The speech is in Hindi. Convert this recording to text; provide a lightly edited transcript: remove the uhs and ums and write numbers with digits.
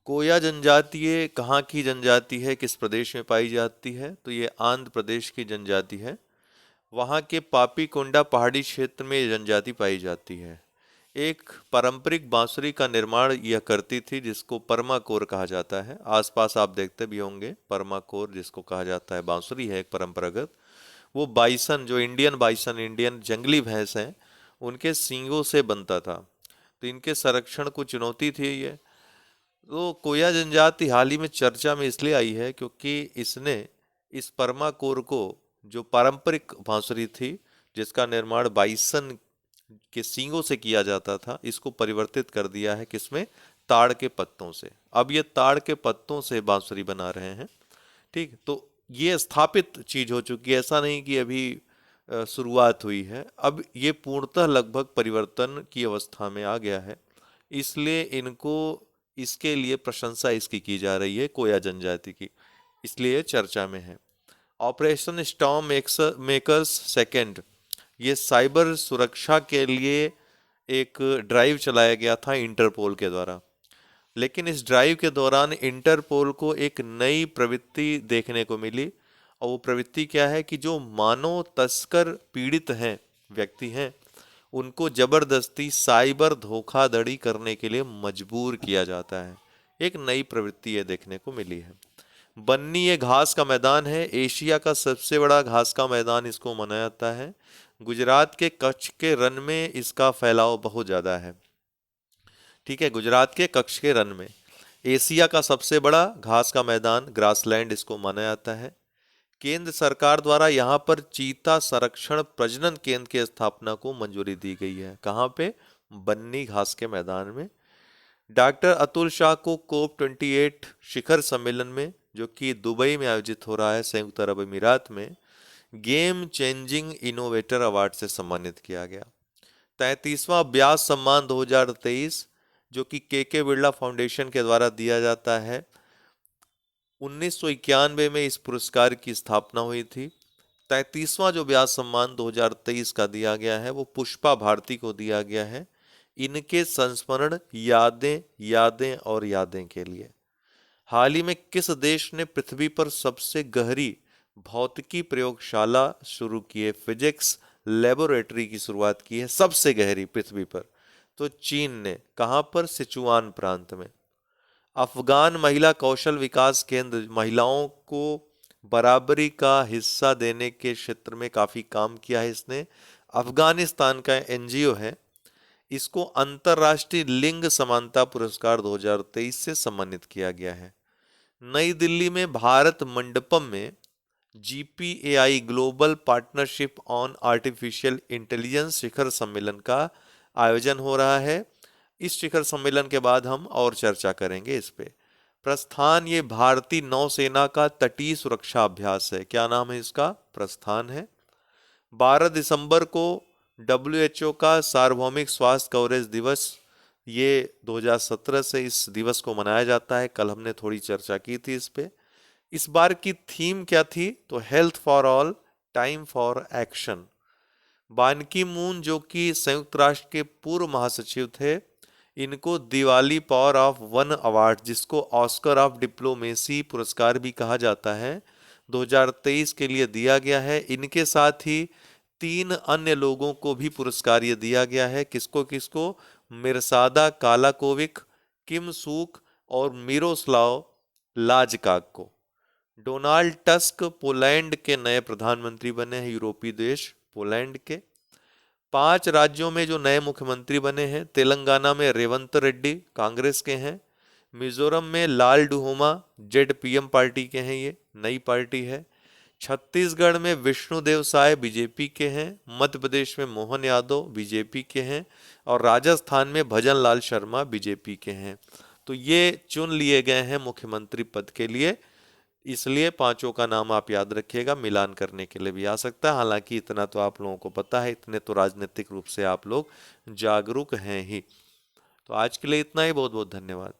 कोया जनजातीय कहाँ की जनजाति है, किस प्रदेश में पाई जाती है? तो ये आंध्र प्रदेश की जनजाति है। वहाँ के पापीकोंडा पहाड़ी क्षेत्र में ये जनजाति पाई जाती है। एक पारंपरिक बांसुरी का निर्माण यह करती थी जिसको परमाकोर कहा जाता है। आसपास आप देखते भी होंगे परमाकोर जिसको कहा जाता है, बांसुरी है एक परंपरागत। वो बाइसन, जो इंडियन बाइसन, इंडियन जंगली भैंस हैं, उनके सींगों से बनता था। तो इनके संरक्षण को चुनौती थी ये। तो कोया जनजाति हाल ही में चर्चा में इसलिए आई है क्योंकि इसने इस परमाकोर को, जो पारंपरिक बांसुरी थी जिसका निर्माण बाइसन के सींगों से किया जाता था, इसको परिवर्तित कर दिया है किसमें? ताड़ के पत्तों से। अब ये ताड़ के पत्तों से बांसुरी बना रहे हैं। ठीक, तो ये स्थापित चीज हो चुकी है, ऐसा नहीं कि अभी शुरुआत हुई है। अब ये पूर्णतः लगभग परिवर्तन की अवस्था में आ गया है। इसलिए इनको, इसके लिए प्रशंसा इसकी की जा रही है कोया जनजाति की, इसलिए ये चर्चा में है। ऑपरेशन स्टॉर्म मेकर्स सेकेंड, ये साइबर सुरक्षा के लिए एक ड्राइव चलाया गया था इंटरपोल के द्वारा। लेकिन इस ड्राइव के दौरान इंटरपोल को एक नई प्रवृत्ति देखने को मिली। और वो प्रवृत्ति क्या है कि जो मानव तस्कर पीड़ित हैं, व्यक्ति हैं, उनको जबरदस्ती साइबर धोखाधड़ी करने के लिए मजबूर किया जाता है। एक नई प्रवृत्ति ये देखने को मिली है। बन्नी ये घास का मैदान है, एशिया का सबसे बड़ा घास का मैदान इसको माना जाता है। गुजरात के कच्छ के रन में इसका फैलाव बहुत ज्यादा है। ठीक है, गुजरात के कच्छ के रन में एशिया का सबसे बड़ा घास का मैदान, ग्रासलैंड, इसको माना जाता है। केंद्र सरकार द्वारा यहाँ पर चीता संरक्षण प्रजनन केंद्र की स्थापना को मंजूरी दी गई है। कहाँ पे? बन्नी घास के मैदान में। डॉक्टर अतुल शाह को COP28 शिखर सम्मेलन में, जो कि दुबई में आयोजित हो रहा है, संयुक्त अरब अमीरात में, गेम चेंजिंग इनोवेटर अवार्ड से सम्मानित किया गया। 33वां ब्यास सम्मान 2023, जो कि के बिरला फाउंडेशन के द्वारा दिया जाता है। 1991 में इस पुरस्कार की स्थापना हुई थी। 33वां जो ब्यास सम्मान 2023 का दिया गया है वो पुष्पा भारती को दिया गया है, इनके संस्मरण, यादें यादें और यादें के लिए। हाल ही में किस देश ने पृथ्वी पर सबसे गहरी भौतिकी प्रयोगशाला शुरू की है, फिजिक्स लेबोरेटरी की शुरुआत की है, सबसे गहरी पृथ्वी पर? तो चीन ने। कहां पर? सिचुआन प्रांत में। अफगान महिला कौशल विकास केंद्र महिलाओं को बराबरी का हिस्सा देने के क्षेत्र में काफी काम किया है इसने। अफगानिस्तान का एनजीओ है। इसको अंतर्राष्ट्रीय लिंग समानता पुरस्कार 2023 से सम्मानित किया गया है। नई दिल्ली में भारत मंडपम में GPAI global partnership on artificial intelligence शिखर सम्मेलन का आयोजन हो रहा है। इस शिखर सम्मेलन के बाद हम और चर्चा करेंगे इस पे। प्रस्थान ये भारतीय नौसेना का तटीय सुरक्षा अभ्यास है। क्या नाम है इसका? प्रस्थान है। 12 दिसंबर को WHO का सार्वभौमिक स्वास्थ्य कवरेज दिवस, ये 2017 से इस दिवस को मनाया जाता है। कल हमने थोड़ी चर्चा की थी इस पे। इस बार की थीम क्या थी? तो health for all, time for action. बान की मून, जो कि संयुक्त राष्ट्र के पूर्व महासचिव थे, इनको Diwali power of one award, जिसको ऑस्कर ऑफ डिप्लोमेसी पुरस्कार भी कहा जाता है, 2023 के लिए दिया गया है। इनके साथ ही 3 अन्य लोगों को भी पुरस्कार ये दिया गया है। किसको किसको? मिर्सादा कालाकोविक, किम सूक और मिरोस्लाव लाजकाक को। डोनाल्ड टस्क पोलैंड के नए प्रधानमंत्री बने हैं, यूरोपीय देश पोलैंड के। 5 राज्यों में जो नए मुख्यमंत्री बने हैं, तेलंगाना में रेवंत रेड्डी कांग्रेस के हैं। मिजोरम में लाल डुहोमा ZPM पार्टी के हैं, ये नई पार्टी है। छत्तीसगढ़ में विष्णुदेव साय बीजेपी के हैं। मध्य प्रदेश में मोहन यादव बीजेपी के हैं। और राजस्थान में भजन लाल शर्मा बीजेपी के हैं। तो ये चुन लिए गए हैं मुख्यमंत्री पद के लिए। इसलिए पांचों का नाम आप याद रखिएगा, मिलान करने के लिए भी आ सकता है। हालांकि इतना तो आप लोगों को पता है, इतने तो राजनीतिक रूप से आप लोग जागरूक हैं ही। तो आज के लिए इतना ही। बहुत बहुत धन्यवाद।